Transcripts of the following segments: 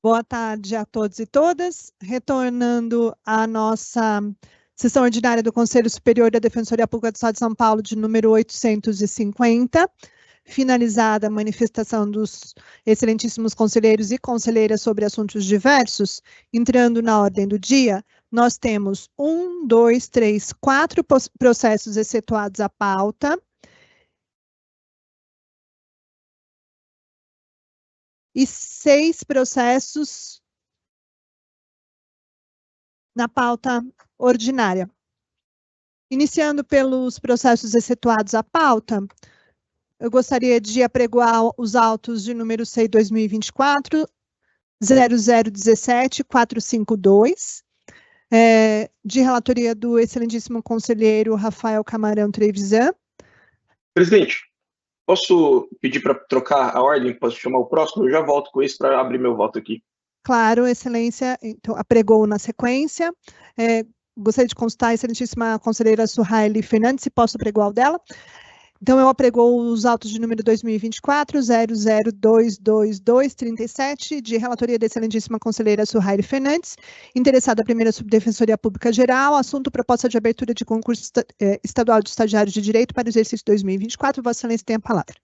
Boa tarde a todos e todas. Retornando à nossa sessão ordinária do Conselho Superior da Defensoria Pública do Estado de São Paulo, de número 850, finalizada a manifestação dos excelentíssimos conselheiros e conselheiras sobre assuntos diversos, entrando na ordem do dia, nós temos 4 processos excetuados à pauta, e 6 processos na pauta ordinária. Iniciando pelos processos excetuados à pauta, eu gostaria de apregoar os autos de número C/2024, 0017-452, de relatoria do excelentíssimo conselheiro Rafael Camarão Trevisan. Presidente, posso pedir para trocar a ordem? Posso chamar o próximo? Eu já volto com isso para abrir meu voto aqui. Claro, excelência, então, apregou na sequência. Gostaria de consultar a excelentíssima conselheira Suhaili Fernandes, se posso apregoar o dela. Então, eu apregoo os autos de número 2024, 0022237, de relatoria da excelentíssima conselheira Suhaili Fernandes, interessada à primeira Subdefensoria Pública Geral, assunto proposta de abertura de concurso estadual de estagiários de direito para o exercício 2024. Vossa Excelência tem a palavra.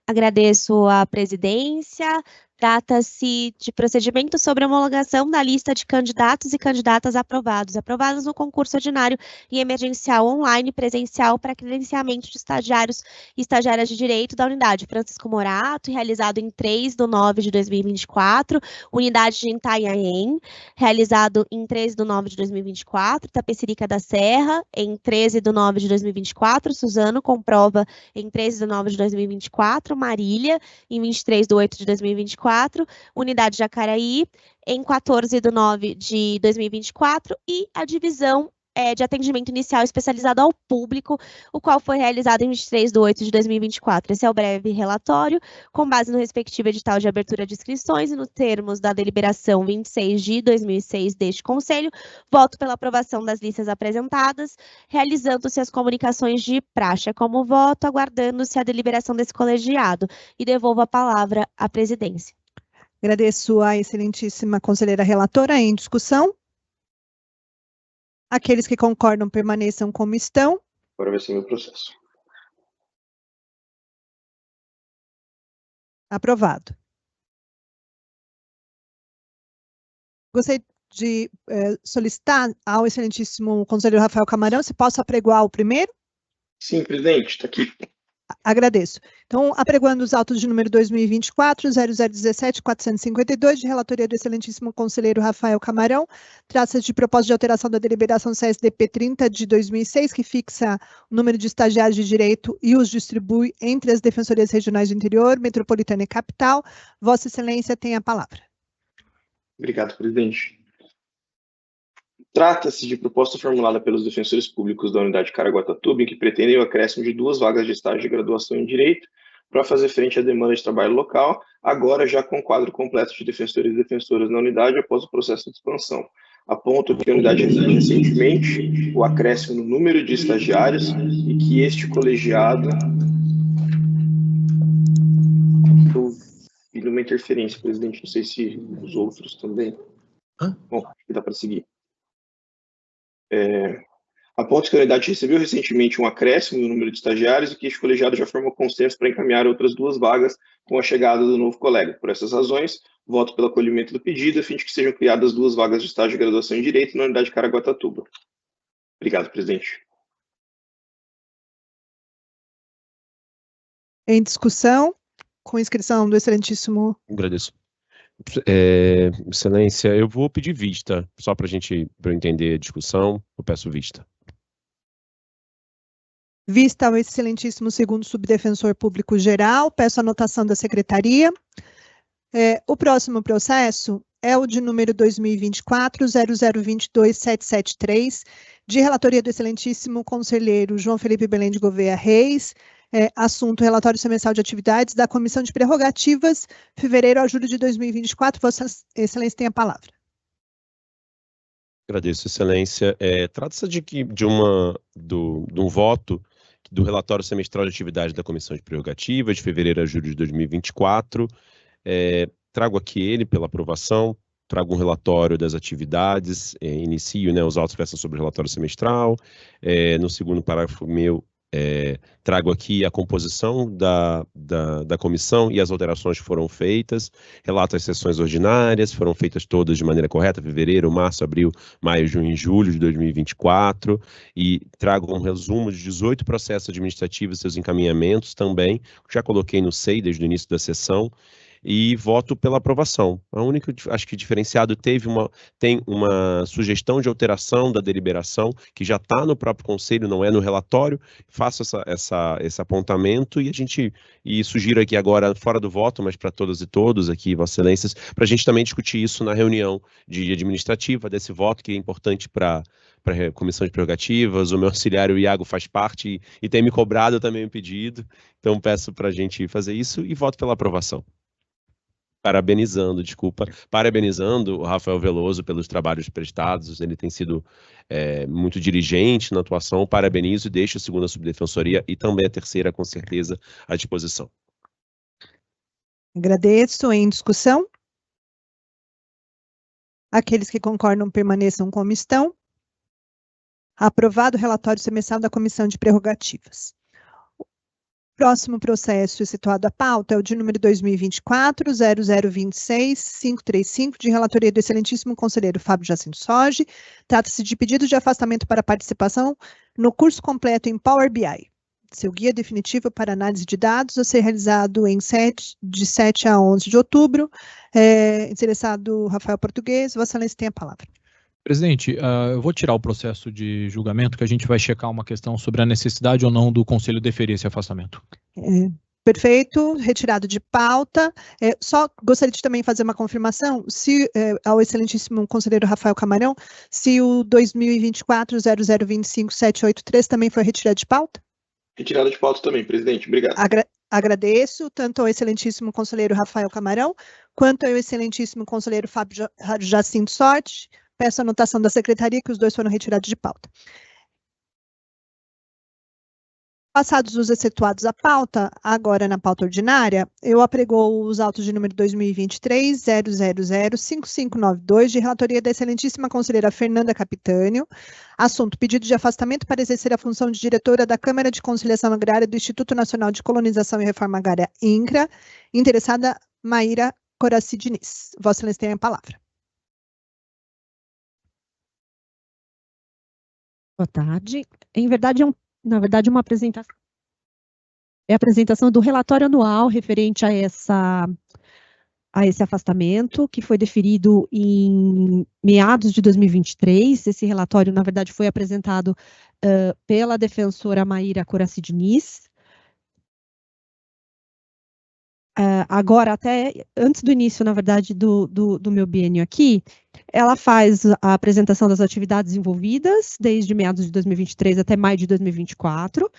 Agradeço a presidência. Trata-se de procedimento sobre homologação da lista de candidatos e candidatas aprovados no concurso ordinário e emergencial online presencial para credenciamento de estagiários e estagiárias de direito da unidade Francisco Morato, realizado em 3/9/2024, unidade de Itanhaém, realizado em 13/9/2024, Tapecerica da Serra, em 13/9/2024, Suzano, com prova em 13/9/2024, Marília, em 23/8/2024, unidade Jacaraí, em 14/9/2024, e a divisão de atendimento inicial especializado ao público, o qual foi realizado em 23/8/2024. Esse é o breve relatório, com base no respectivo edital de abertura de inscrições e nos termos da deliberação 26 de 2006 deste Conselho. Voto pela aprovação das listas apresentadas, realizando-se as comunicações de praxe como voto, aguardando-se a deliberação desse colegiado. E devolvo a palavra à presidência. Agradeço à excelentíssima conselheira relatora. Em discussão? Aqueles que concordam permaneçam como estão. Agora vai ser meu processo. Aprovado. Gostaria de solicitar ao excelentíssimo conselheiro Rafael Camarão, se posso apregoar o primeiro? Sim, presidente, está aqui. Agradeço. Então, apregoando os autos de número 2024, 0017-452, de relatoria do excelentíssimo conselheiro Rafael Camarão, trata-se de proposta de alteração da deliberação CSDP 30 de 2006, que fixa o número de estagiários de direito e os distribui entre as defensorias regionais do interior, metropolitana e capital. Vossa Excelência tem a palavra. Obrigado, presidente. Trata-se de proposta formulada pelos defensores públicos da unidade Caraguatatuba, em que pretendem o acréscimo de 2 vagas de estágio de graduação em Direito para fazer frente à demanda de trabalho local, agora já com quadro completo de defensores e defensoras na unidade após o processo de expansão. Aponto que a unidade recebeu recentemente o acréscimo no número de estagiários e que este colegiado... Eu vi numa interferência, presidente, não sei se os outros também... Bom, acho que dá para seguir. Aponto que a unidade recebeu recentemente um acréscimo no número de estagiários e que este colegiado já formou consenso para encaminhar outras 2 vagas com a chegada do novo colega. Por essas razões, voto pelo acolhimento do pedido, a fim de que sejam criadas 2 vagas de estágio de graduação em Direito na unidade Caraguatatuba. Obrigado, presidente. Em discussão, com inscrição do excelentíssimo... Agradeço. Excelência, eu vou pedir vista, só para eu entender a discussão, eu peço vista. Vista ao excelentíssimo segundo subdefensor público geral, peço a anotação da secretaria. O próximo processo é o de número 2024, 0022-773, de relatoria do excelentíssimo conselheiro João Felipe Belém de Gouveia Reis, assunto relatório semestral de atividades da Comissão de Prerrogativas, fevereiro a julho de 2024. Vossa Excelência tem a palavra. Agradeço, Excelência. Trata-se de um voto do relatório semestral de atividades da Comissão de Prerrogativas, de fevereiro a julho de 2024. trago aqui ele pela aprovação, trago um relatório das atividades, inicio, né, os autos versam sobre o relatório semestral, no segundo parágrafo meu, trago aqui a composição da comissão e as alterações que foram feitas, relato as sessões ordinárias, foram feitas todas de maneira correta, fevereiro, março, abril, maio, junho e julho de 2024, e trago um resumo de 18 processos administrativos e seus encaminhamentos também, já coloquei no SEI desde o início da sessão, e voto pela aprovação. A única, acho que diferenciado tem uma sugestão de alteração da deliberação, que já está no próprio conselho, não é no relatório, faço esse apontamento e sugiro aqui agora, fora do voto, mas para todas e todos aqui, Vossas Excelências, para a gente também discutir isso na reunião de administrativa desse voto, que é importante para a Comissão de Prerrogativas. O meu auxiliar, o Iago, faz parte e tem me cobrado também o pedido, então peço para a gente fazer isso e voto pela aprovação. Parabenizando o Rafael Veloso pelos trabalhos prestados, ele tem sido muito diligente na atuação, parabenizo e deixo a segunda subdefensoria e também a terceira, com certeza, à disposição. Agradeço. Em discussão? Aqueles que concordam permaneçam como estão. Aprovado o relatório semestral da Comissão de Prerrogativas. Próximo processo situado à pauta é o de número 2024-0026-535, de relatoria do excelentíssimo conselheiro Fábio Jacinto Sorge. Trata-se de pedido de afastamento para participação no curso completo em Power BI. Seu guia definitivo para análise de dados a ser realizado de 7 a 11 de outubro. Interessado Rafael Português, Vossa Excelência tem a palavra. Presidente, eu vou tirar o processo de julgamento, que a gente vai checar uma questão sobre a necessidade ou não do Conselho deferir esse afastamento. Perfeito, retirado de pauta. Só gostaria de também fazer uma confirmação, ao excelentíssimo conselheiro Rafael Camarão, se o 2024-0025-783 também foi retirado de pauta? Retirado de pauta também, presidente. Obrigado. Agradeço tanto ao excelentíssimo conselheiro Rafael Camarão, quanto ao excelentíssimo conselheiro Fábio Jacinto Sorge. Peço a anotação da secretaria que os dois foram retirados de pauta. Passados os excetuados à pauta, agora na pauta ordinária, eu apregoo os autos de número 2023-000-5592, de relatoria da excelentíssima conselheira Fernanda Capitânio, assunto pedido de afastamento para exercer a função de diretora da Câmara de Conciliação Agrária do Instituto Nacional de Colonização e Reforma Agrária, INCRA, interessada Maíra Coraci Diniz. Vossa Excelência tem a palavra. Boa tarde. Em verdade, na verdade, uma apresentação. É a apresentação do relatório anual referente a esse afastamento, que foi deferido em meados de 2023. Esse relatório, na verdade, foi apresentado pela defensora Maíra Coraci Diniz. Agora, até antes do início, na verdade, do meu biênio aqui, ela faz a apresentação das atividades envolvidas, desde meados de 2023 até maio de 2024,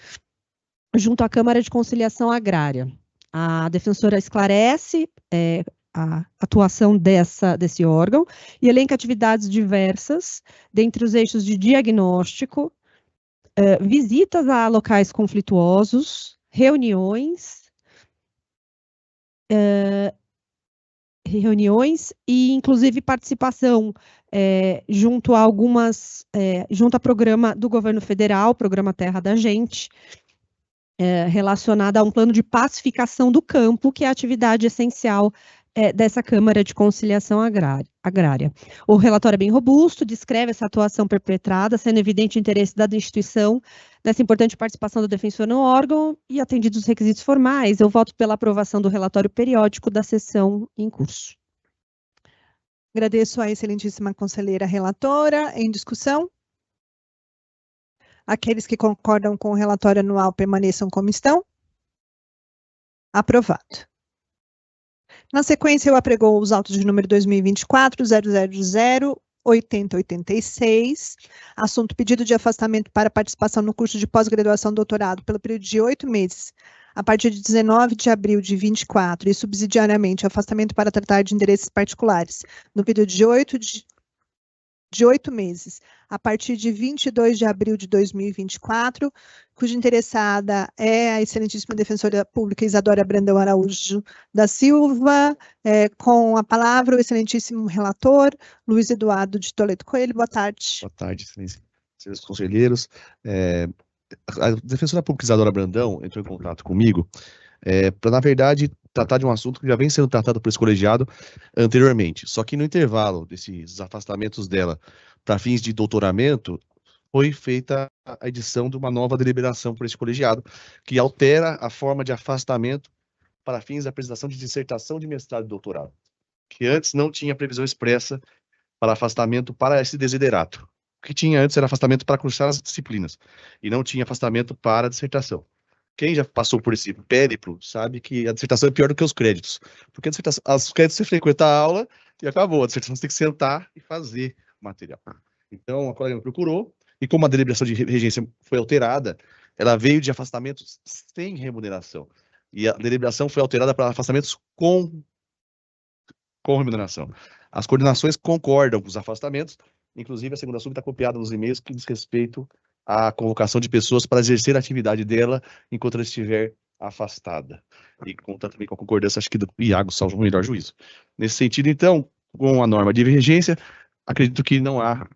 junto à Câmara de Conciliação Agrária. A defensora esclarece a atuação desse órgão e elenca atividades diversas, dentre os eixos de diagnóstico, visitas a locais conflituosos, reuniões e, inclusive, participação junto a junto a programa do governo federal, Programa Terra da Gente, relacionada a um plano de pacificação do campo, que é a atividade essencial dessa Câmara de Conciliação Agrária. O relatório é bem robusto, descreve essa atuação perpetrada, sendo evidente o interesse da instituição nessa importante participação do defensor no órgão e atendidos os requisitos formais. Eu voto pela aprovação do relatório periódico da sessão em curso. Agradeço à excelentíssima conselheira relatora. Em discussão? Aqueles que concordam com o relatório anual permaneçam como estão. Aprovado. Na sequência, eu apregoo os autos de número 2024-000-8086, assunto pedido de afastamento para participação no curso de pós-graduação doutorado pelo período de 8 meses, a partir de 19 de abril de 24, e subsidiariamente afastamento para tratar de interesses particulares, no período de 8 de 8 meses, a partir de 22 de abril de 2024, cuja interessada é a excelentíssima defensora pública Isadora Brandão Araújo da Silva, com a palavra o excelentíssimo relator, Luiz Eduardo de Toledo Coelho. Boa tarde. Boa tarde, senhores conselheiros. A defensora pública Isadora Brandão entrou em contato comigo para, na verdade, tratar de um assunto que já vem sendo tratado por esse colegiado anteriormente. Só que no intervalo desses afastamentos dela para fins de doutoramento, foi feita a edição de uma nova deliberação por esse colegiado, que altera a forma de afastamento para fins da apresentação de dissertação de mestrado e doutorado, que antes não tinha previsão expressa para afastamento para esse desiderato. O que tinha antes era afastamento para cursar as disciplinas, e não tinha afastamento para a dissertação. Quem já passou por esse périplo sabe que a dissertação é pior do que os créditos, porque os créditos você frequenta a aula e acabou, a dissertação você tem que sentar e fazer o material. Então, a colega me procurou, e como a deliberação de regência foi alterada, ela veio de afastamentos sem remuneração, e a deliberação foi alterada para afastamentos com remuneração. As coordenações concordam com os afastamentos, inclusive a segunda sub está copiada nos e-mails que diz respeito à convocação de pessoas para exercer a atividade dela enquanto ela estiver afastada. E conta também com a concordância, acho que do Iago, salvo o melhor juízo. Nesse sentido, então, com a norma de divergência, acredito que não há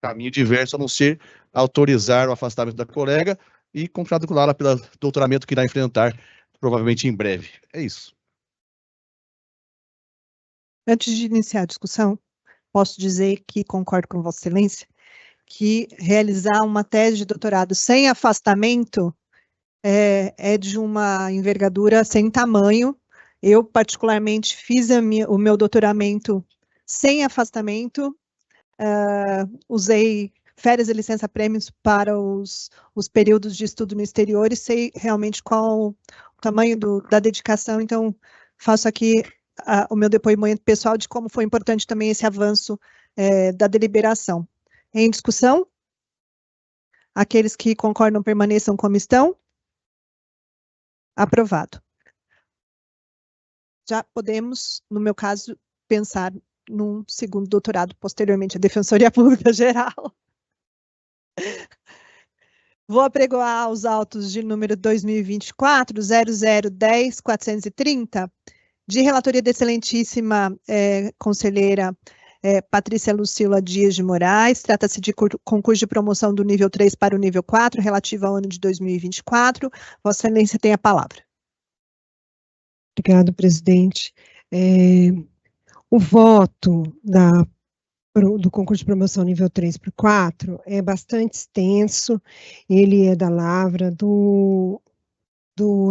caminho diverso a não ser autorizar o afastamento da colega e congratular-la pelo doutoramento que irá enfrentar, provavelmente em breve. É isso. Antes de iniciar a discussão, posso dizer que concordo com Vossa Excelência que realizar uma tese de doutorado sem afastamento é de uma envergadura sem tamanho. Eu, particularmente, fiz o meu doutoramento sem afastamento, usei férias e licença-prêmios para os períodos de estudo no exterior e sei realmente qual o tamanho da dedicação, então faço aqui o meu depoimento pessoal de como foi importante também esse avanço da deliberação. Em discussão? Aqueles que concordam permaneçam como estão? Aprovado. Já podemos, no meu caso, pensar num segundo doutorado posteriormente à Defensoria Pública Geral. Vou apregoar os autos de número 2024, 0010-430, de relatoria da excelentíssima conselheira Patrícia Lucila Dias de Moraes. Trata-se de concurso de promoção do nível 3 para o nível 4, relativo ao ano de 2024. Vossa Excelência tem a palavra. Obrigado, presidente. O voto do concurso de promoção nível 3 para o 4 é bastante extenso. Ele é da lavra do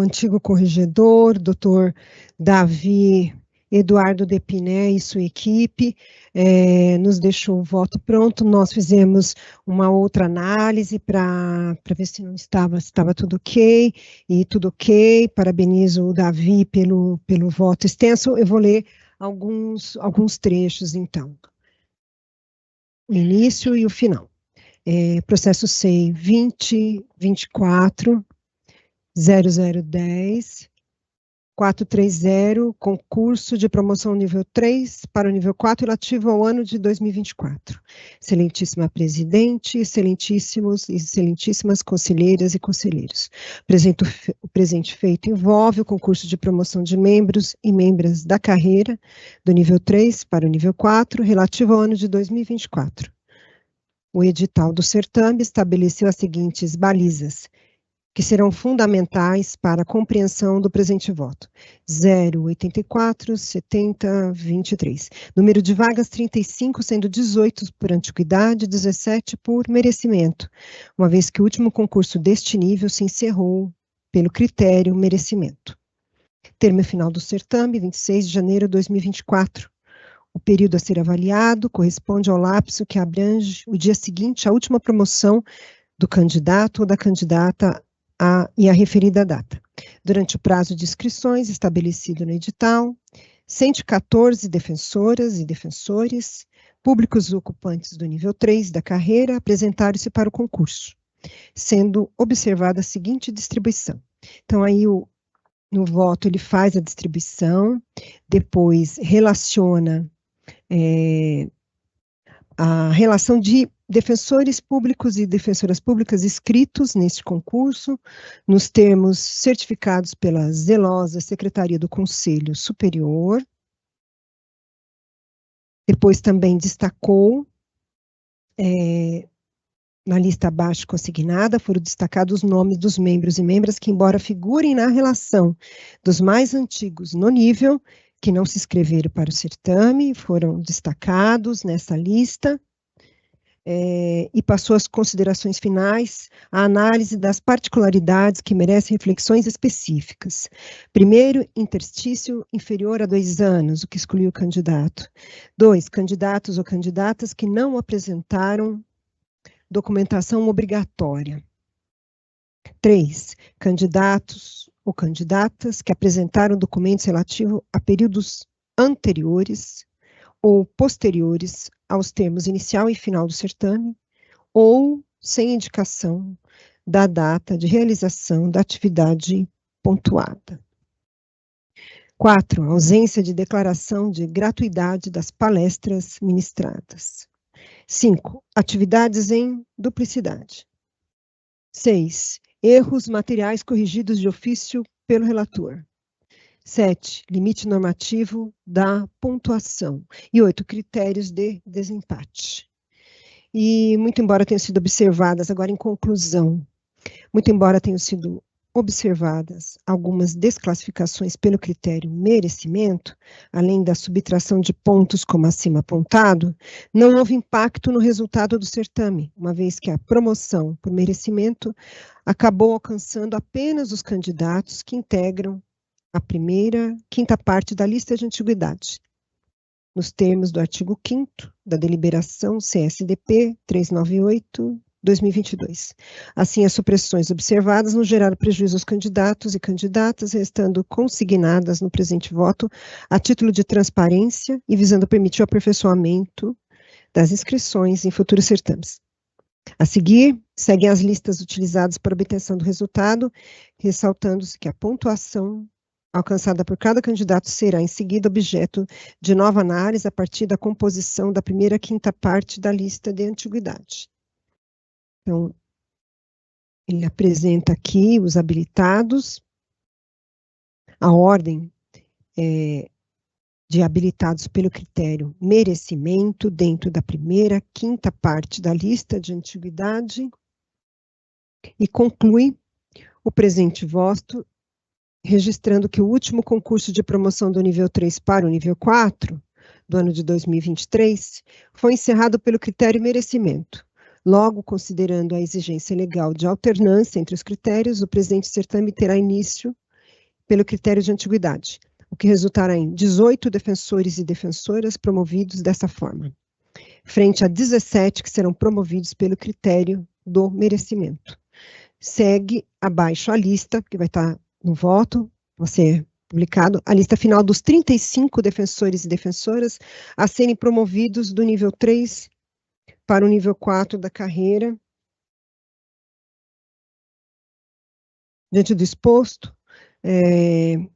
antigo corregedor, doutor Davi Eduardo Depiné e sua equipe, nos deixou o voto pronto. Nós fizemos uma outra análise para ver se estava tudo ok, e tudo ok. Parabenizo o Davi pelo voto extenso. Eu vou ler alguns trechos, então. O início e o final. Processo SEI 2024 0010 430, concurso de promoção nível 3 para o nível 4, relativo ao ano de 2024. Excelentíssima presidente, excelentíssimos e excelentíssimas conselheiras e conselheiros. O presente feito envolve o concurso de promoção de membros e membras da carreira do nível 3 para o nível 4, relativo ao ano de 2024. O edital do certame estabeleceu as seguintes balizas, que serão fundamentais para a compreensão do presente voto. 084 70 23. Número de vagas 35, sendo 18 por antiguidade, 17 por merecimento, uma vez que o último concurso deste nível se encerrou pelo critério merecimento. Termo final do certame, 26 de janeiro de 2024. O período a ser avaliado corresponde ao lapso que abrange o dia seguinte à última promoção do candidato ou da candidata e a referida data. Durante o prazo de inscrições estabelecido no edital, 114 defensoras e defensores, públicos ocupantes do nível 3 da carreira, apresentaram-se para o concurso, sendo observada a seguinte distribuição. Então, aí no voto ele faz a distribuição, depois relaciona a relação de defensores públicos e defensoras públicas inscritos neste concurso, nos termos certificados pela zelosa Secretaria do Conselho Superior. Depois também destacou, na lista abaixo consignada, foram destacados os nomes dos membros e membras que, embora figurem na relação dos mais antigos no nível, que não se inscreveram para o certame, foram destacados nessa lista, e passou às considerações finais, a análise das particularidades que merecem reflexões específicas. Primeiro, interstício inferior a 2 anos, o que excluiu o candidato. 2, candidatos ou candidatas que não apresentaram documentação obrigatória. 3, candidatos ou candidatas que apresentaram documentos relativos a períodos anteriores ou posteriores aos termos inicial e final do certame, ou sem indicação da data de realização da atividade pontuada. 4, ausência de declaração de gratuidade das palestras ministradas. 5, atividades em duplicidade. 6, erros materiais corrigidos de ofício pelo relator. 7, limite normativo da pontuação. E 8, critérios de desempate. E, muito embora tenham sido observadas, agora em conclusão, muito embora tenham sido observadas algumas desclassificações pelo critério merecimento, além da subtração de pontos como acima apontado, não houve impacto no resultado do certame, uma vez que a promoção por merecimento acabou alcançando apenas os candidatos que integram a quinta parte da lista de antiguidade, nos termos do artigo 5º da deliberação CSDP 398/2022. Assim, as supressões observadas não geraram prejuízo aos candidatos e candidatas, restando consignadas no presente voto a título de transparência e visando permitir o aperfeiçoamento das inscrições em futuros certames. A seguir, seguem as listas utilizadas para obtenção do resultado, ressaltando-se que a pontuação alcançada por cada candidato será, em seguida, objeto de nova análise a partir da composição da primeira quinta parte da lista de antiguidade. Então, ele apresenta aqui os habilitados, a ordem de habilitados pelo critério merecimento dentro da primeira quinta parte da lista de antiguidade e conclui o presente voto registrando que o último concurso de promoção do nível 3 para o nível 4, do ano de 2023, foi encerrado pelo critério merecimento. Logo, considerando a exigência legal de alternância entre os critérios, o presente certame terá início pelo critério de antiguidade, o que resultará em 18 defensores e defensoras promovidos dessa forma, frente a 17 que serão promovidos pelo critério do merecimento. Segue abaixo a lista, que vai estar no voto, vai ser publicado, a lista final dos 35 defensores e defensoras a serem promovidos do nível 3 para o nível 4 da carreira. Diante do exposto,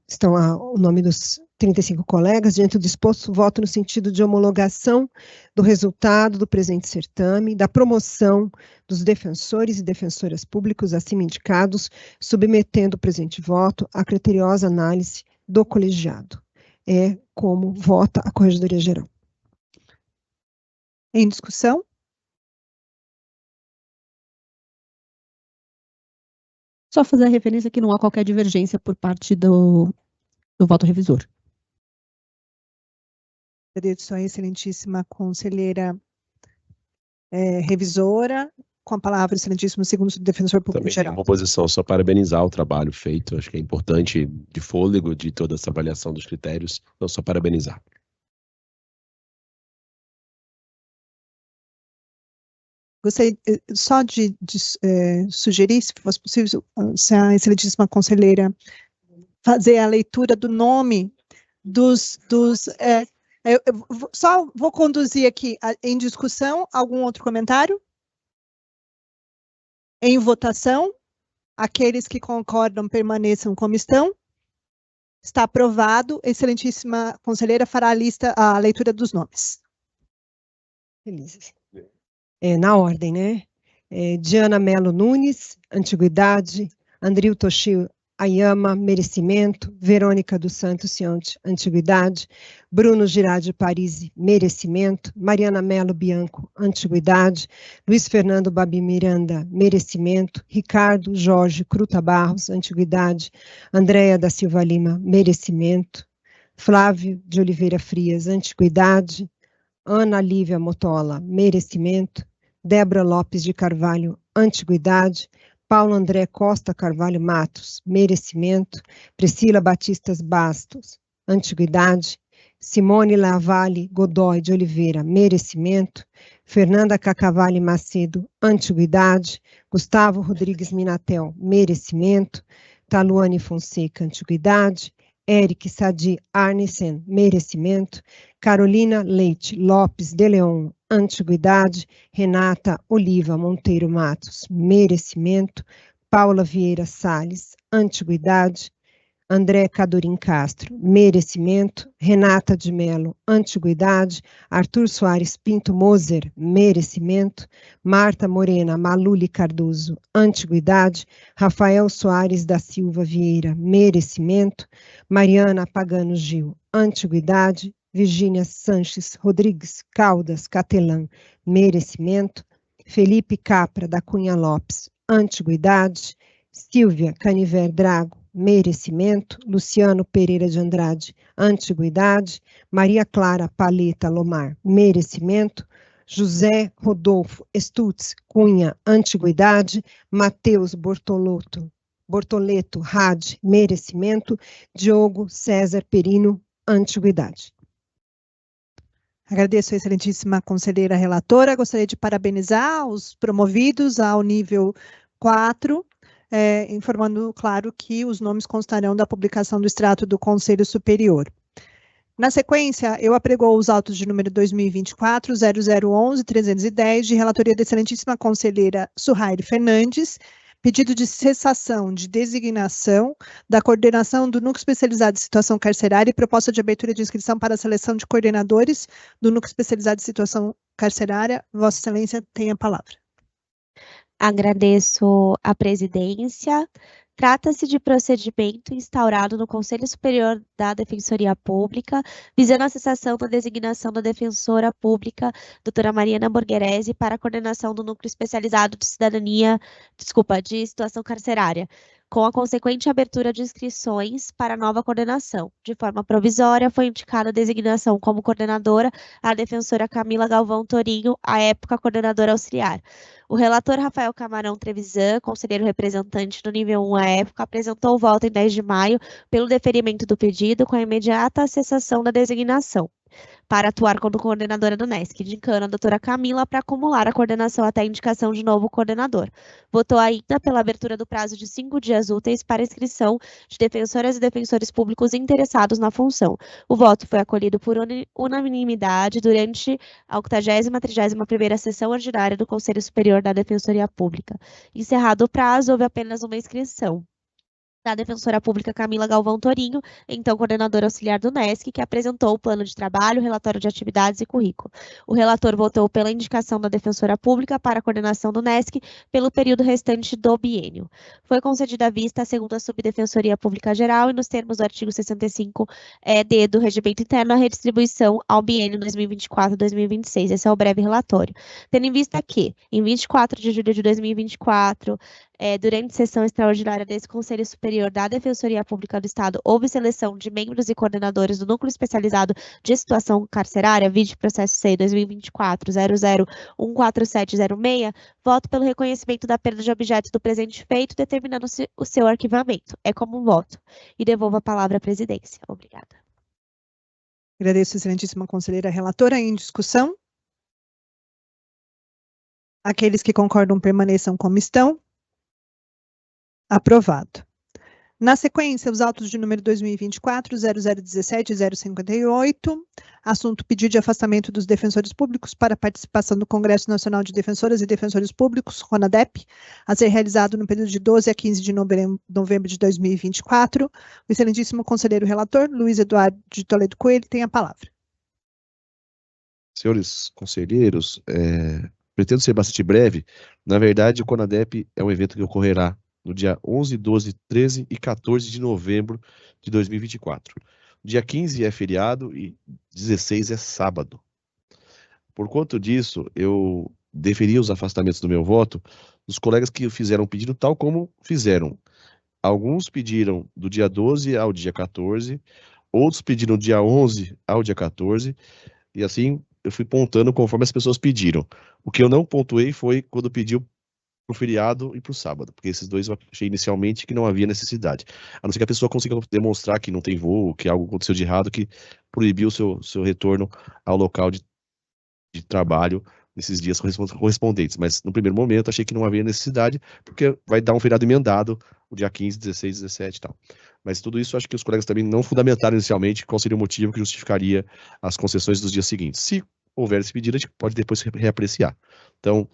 estão lá o nome dos 35 colegas, diante do exposto, voto no sentido de homologação do resultado do presente certame, da promoção dos defensores e defensoras públicos acima indicados, submetendo o presente voto à criteriosa análise do colegiado. É como vota a Corregedoria Geral. Em discussão? Só fazer a referência que não há qualquer divergência por parte do voto revisor. Agradeço a excelentíssima conselheira revisora, com a palavra o excelentíssimo segundo defensor público Também geral. tem uma posição, só parabenizar o trabalho feito, acho que é importante, de fôlego, de toda essa avaliação dos critérios, então só parabenizar. Gostaria só de sugerir, se fosse possível, se a excelentíssima conselheira fazer a leitura do nome eu só vou conduzir aqui em discussão. Algum outro comentário? Em votação, aqueles que concordam permaneçam como estão. Está aprovado. Excelentíssima conselheira fará a leitura dos nomes. Felizes. na ordem, né? Diana Melo Nunes, antiguidade. Andril Toshio Ayama, merecimento. Verônica dos Santos Cionte, antiguidade. Bruno Girardi Parisi, merecimento. Mariana Melo Bianco, antiguidade. Luiz Fernando Babi Miranda, merecimento. Ricardo Jorge Cruta Barros, antiguidade. Andréa da Silva Lima, merecimento. Flávio de Oliveira Frias, antiguidade. Ana Lívia Motola, merecimento. Débora Lopes de Carvalho, antiguidade. Paulo André Costa Carvalho Matos, merecimento. Priscila Batistas Bastos, antiguidade. Simone Lavalle Godoy de Oliveira, merecimento. Fernanda Cacavalli Macedo, antiguidade. Gustavo Rodrigues Minatel, merecimento. Taluane Fonseca, antiguidade. Eric Sadi Arnesen, merecimento. Carolina Leite Lopes de Leon, antiguidade. Renata Oliva Monteiro Matos, merecimento. Paula Vieira Salles, antiguidade. André Cadorim Castro, merecimento. Renata de Melo, antiguidade. Arthur Soares Pinto Moser, merecimento. Marta Morena Maluli Cardoso, antiguidade. Rafael Soares da Silva Vieira, merecimento. Mariana Pagano Gil, antiguidade. Virgínia Sanches Rodrigues Caldas Catelã, merecimento. Felipe Capra da Cunha Lopes, antiguidade. Silvia Caniver Drago, merecimento. Luciano Pereira de Andrade, antiguidade. Maria Clara Paleta Lomar, merecimento. José Rodolfo Stutz Cunha, antiguidade. Matheus Bortoleto Rade, merecimento. Diogo César Perino, antiguidade. Agradeço a excelentíssima conselheira relatora. Gostaria de parabenizar os promovidos ao nível 4, informando, claro, que os nomes constarão da publicação do extrato do Conselho Superior. Na sequência, eu apregoo os autos de número 2024-0011-310, de relatoria da excelentíssima conselheira Suhaire Fernandes, pedido de cessação de designação da coordenação do Núcleo Especializado de Situação Carcerária e proposta de abertura de inscrição para a seleção de coordenadores do Núcleo Especializado de Situação Carcerária. Vossa Excelência tem a palavra. Agradeço a presidência. Trata-se de procedimento instaurado no Conselho Superior da Defensoria Pública, visando a cessação da designação da defensora pública, doutora Mariana Borgherese, para a coordenação do Núcleo Especializado de de Situação Carcerária, com a consequente abertura de inscrições para a nova coordenação. De forma provisória, foi indicada a designação como coordenadora a defensora Camila Galvão Torinho, à época coordenadora auxiliar. O relator Rafael Camarão Trevisan, conselheiro representante do nível 1 à época, apresentou o voto em 10 de maio pelo deferimento do pedido com a imediata cessação da designação para atuar como coordenadora do NESC, indicando a doutora Camila para acumular a coordenação até a indicação de novo coordenador. Votou ainda pela abertura do prazo de 5 dias úteis para inscrição de defensoras e defensores públicos interessados na função. O voto foi acolhido por unanimidade durante a 80ª, 31ª sessão ordinária do Conselho Superior da Defensoria Pública. Encerrado o prazo, houve apenas uma inscrição da defensora pública Camila Galvão Torinho, então coordenadora auxiliar do NESC, que apresentou o plano de trabalho, relatório de atividades e currículo. O relator votou pela indicação da defensora pública para a coordenação do NESC pelo período restante do biênio. Foi concedida a vista à segunda Subdefensoria Pública Geral e, nos termos do artigo 65-D do Regimento Interno, a redistribuição ao biênio 2024-2026. Esse é o breve relatório. Tendo em vista que, em 24 de julho de 2024, durante sessão extraordinária desse Conselho Superior da Defensoria Pública do Estado, houve seleção de membros e coordenadores do Núcleo Especializado de Situação Carcerária, vide processo C 2024-00-14706, voto pelo reconhecimento da perda de objeto do presente feito, determinando-se o seu arquivamento. É como voto. E devolvo a palavra à presidência. Obrigada. Agradeço, excelentíssima conselheira relatora. Em discussão? Aqueles que concordam permaneçam como estão. Aprovado. Na sequência, os autos de número 2024-0017-058, assunto pedido de afastamento dos defensores públicos para participação do Congresso Nacional de Defensoras e Defensores Públicos, CONADEP, a ser realizado no período de 12 a 15 de novembro de 2024. O excelentíssimo conselheiro relator, Luiz Eduardo de Toledo Coelho, tem a palavra. Senhores conselheiros, pretendo ser bastante breve. Na verdade, o CONADEP é um evento que ocorrerá no dia 11, 12, 13 e 14 de novembro de 2024. Dia 15 é feriado e 16 é sábado. Por conta disso, eu deferi os afastamentos do meu voto dos colegas que fizeram o pedido tal como fizeram. Alguns pediram do dia 12 ao dia 14, outros pediram do dia 11 ao dia 14, e assim eu fui pontando conforme as pessoas pediram. O que eu não pontuei foi quando pediu para o feriado e para o sábado, porque esses dois eu achei inicialmente que não havia necessidade. A não ser que a pessoa consiga demonstrar que não tem voo, que algo aconteceu de errado, que proibiu o seu retorno ao local de trabalho nesses dias correspondentes. Mas no primeiro momento achei que não havia necessidade, porque vai dar um feriado emendado, o dia 15, 16, 17 e tal. Mas tudo isso acho que os colegas também não fundamentaram inicialmente qual seria o motivo que justificaria as concessões dos dias seguintes. Se houver esse pedido, a gente pode depois reapreciar. Então,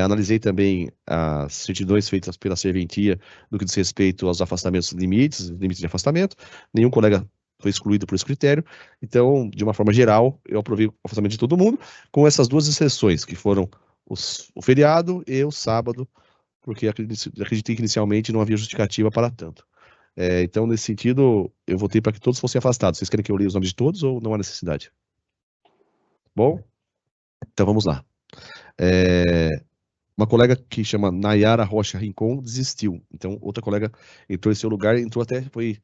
analisei também as certidões feitas pela serventia no que diz respeito aos afastamentos limites de afastamento. Nenhum colega foi excluído por esse critério. Então, de uma forma geral, eu aprovei o afastamento de todo mundo, com essas duas exceções, que foram o feriado e o sábado, porque acreditei que inicialmente não havia justificativa para tanto. Então, nesse sentido, eu votei para que todos fossem afastados. Vocês querem que eu leia os nomes de todos ou não há necessidade? Bom, então vamos lá. Uma colega que chama Nayara Rocha Rincon desistiu. Então, outra colega entrou em seu lugar, foi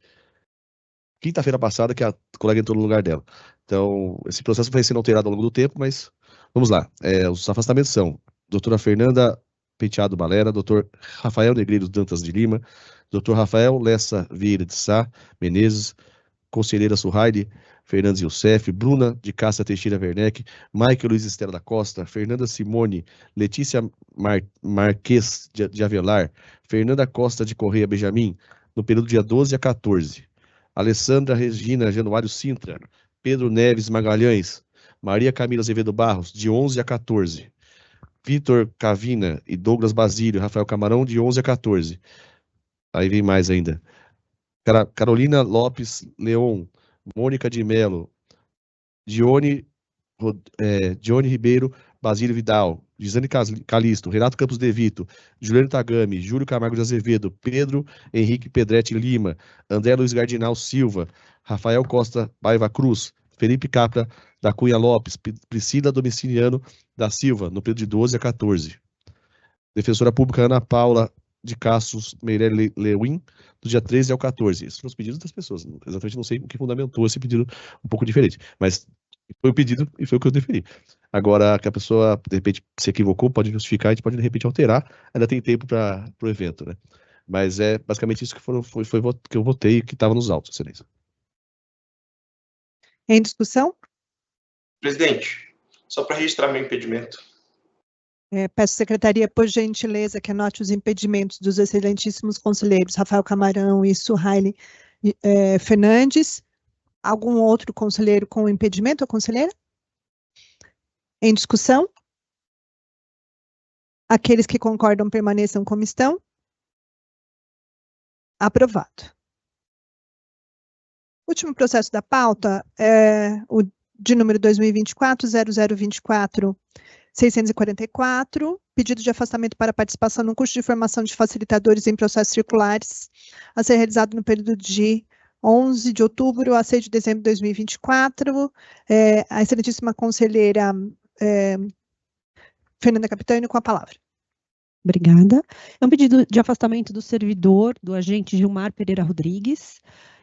quinta-feira passada que a colega entrou no lugar dela. Então, esse processo vai sendo alterado ao longo do tempo, mas vamos lá. Os afastamentos são doutora Fernanda Penteado Balera, doutor Rafael Negreiros Dantas de Lima, doutor Rafael Lessa Vieira de Sá Menezes, conselheira Surraide Fernandes Youssef, Bruna de Cássia Teixeira Werneck, Michael Luiz Estela da Costa, Fernanda Simone, Letícia Marques de Avelar, Fernanda Costa de Correia Benjamin, no período dia 12 a 14. Alessandra Regina Januário Sintra, Pedro Neves Magalhães, Maria Camila Azevedo Barros, de 11 a 14. Vitor Cavina e Douglas Basílio, Rafael Camarão, de 11 a 14. Aí vem mais ainda. Carolina Lopes Leon, Mônica de Melo, Dione Ribeiro, Basílio Vidal, Gisane Calisto, Renato Campos De Vito, Juliano Tagami, Júlio Camargo de Azevedo, Pedro Henrique Pedretti Lima, André Luiz Gardinal Silva, Rafael Costa Paiva Cruz, Felipe Capra da Cunha Lopes, Priscila Domiciliano da Silva, no período de 12 a 14. Defensora Pública Ana Paula de Cassos Meirelles Lewin, do dia 13 ao 14. Esses são os pedidos das pessoas. Exatamente não sei o que fundamentou esse pedido um pouco diferente, mas foi o pedido e foi o que eu deferi. Agora, que a pessoa, de repente, se equivocou, pode justificar, a gente pode, de repente, alterar. Ainda tem tempo para o evento, né? Mas é basicamente isso que foi que eu votei e que estava nos autos, excelência. Em discussão? Presidente, só para registrar meu impedimento. Peço à secretaria, por gentileza, que anote os impedimentos dos excelentíssimos conselheiros Rafael Camarão e Surraide Fernandes. Algum outro conselheiro com impedimento ou conselheira? Em discussão? Aqueles que concordam permaneçam como estão? Aprovado. Último processo da pauta é o de número 2024-0024-644, pedido de afastamento para participação no curso de formação de facilitadores em processos circulares, a ser realizado no período de 11 de outubro a 6 de dezembro de 2024. A excelentíssima conselheira Fernanda Capitani, com a palavra. Obrigada. É um pedido de afastamento do servidor, do agente Gilmar Pereira Rodrigues,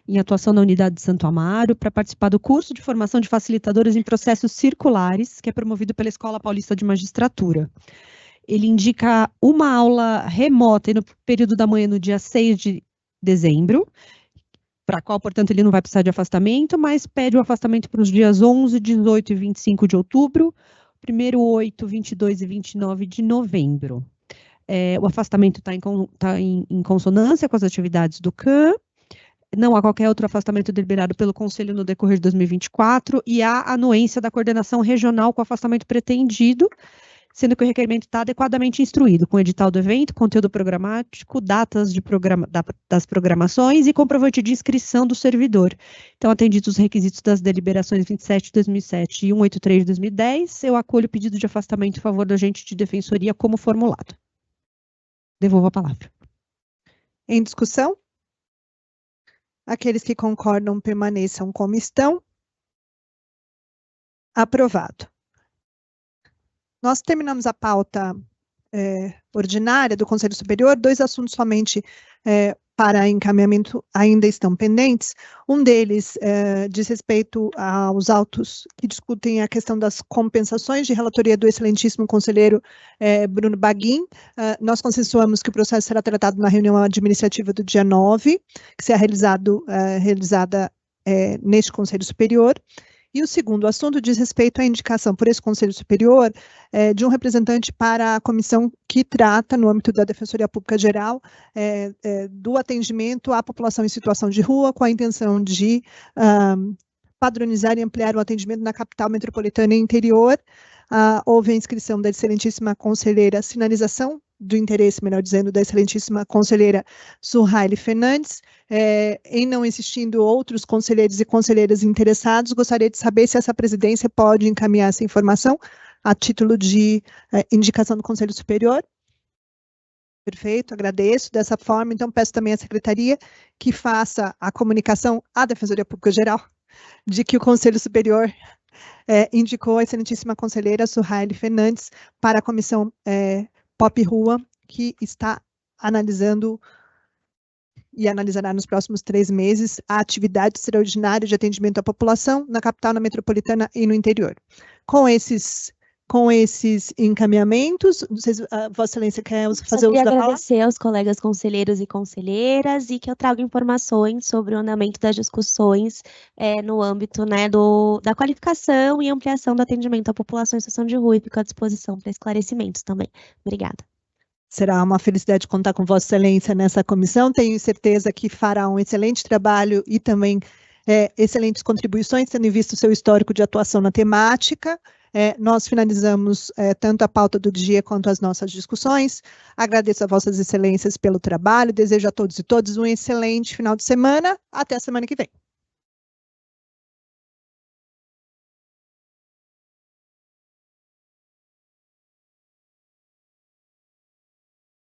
em atuação na unidade de Santo Amaro, para participar do curso de formação de facilitadores em processos circulares, que é promovido pela Escola Paulista de Magistratura. Ele indica uma aula remota no período da manhã, no dia 6 de dezembro, para a qual, portanto, ele não vai precisar de afastamento, mas pede o afastamento para os dias 11, 18 e 25 de outubro, 1º, 8, 22 e 29 de novembro. O afastamento está em consonância com as atividades do CAM, não há qualquer outro afastamento deliberado pelo Conselho no decorrer de 2024, e há anuência da coordenação regional com o afastamento pretendido, sendo que o requerimento está adequadamente instruído, com edital do evento, conteúdo programático, datas das programações e comprovante de inscrição do servidor. Então, atendidos os requisitos das deliberações 27 de 2007 e 183 de 2010, eu acolho o pedido de afastamento em favor do agente de defensoria como formulado. Devolvo a palavra. Em discussão? Aqueles que concordam permaneçam como estão. Aprovado. Nós terminamos a pauta ordinária do Conselho Superior. 2 assuntos somente para encaminhamento ainda estão pendentes. Um deles diz respeito aos autos que discutem a questão das compensações de relatoria do excelentíssimo conselheiro Bruno Baguin. Nós consensuamos que o processo será tratado na reunião administrativa do dia 9, que será realizada neste Conselho Superior. E o segundo assunto diz respeito à indicação por esse Conselho Superior de um representante para a comissão que trata, no âmbito da Defensoria Pública Geral, do atendimento à população em situação de rua, com a intenção de padronizar e ampliar o atendimento na capital metropolitana e interior. Houve a inscrição da excelentíssima conselheira, sinalização do interesse, melhor dizendo, da excelentíssima conselheira Suhaile Fernandes. Em não existindo outros conselheiros e conselheiras interessados, gostaria de saber se essa presidência pode encaminhar essa informação a título de indicação do Conselho Superior. Perfeito, agradeço. Dessa forma, então, peço também à Secretaria que faça a comunicação à Defensoria Pública Geral de que o Conselho Superior indicou a excelentíssima conselheira Suhaile Fernandes para a comissão Pop Rua, que está analisando e analisará nos próximos 3 meses a atividade extraordinária de atendimento à população na capital, na metropolitana e no interior. Com esses encaminhamentos, não sei se Vossa Excelência quer fazer uso da palavra? Agradecer aos colegas conselheiros e conselheiras e que eu trago informações sobre o andamento das discussões no âmbito da qualificação e ampliação do atendimento à população em situação de rua, e fico à disposição para esclarecimentos também. Obrigada. Será uma felicidade contar com Vossa Excelência nessa comissão. Tenho certeza que fará um excelente trabalho e também excelentes contribuições, tendo em vista o seu histórico de atuação na temática. Nós finalizamos tanto a pauta do dia quanto as nossas discussões. Agradeço a Vossas Excelências pelo trabalho, desejo a todos e todas um excelente final de semana. Até a semana que vem.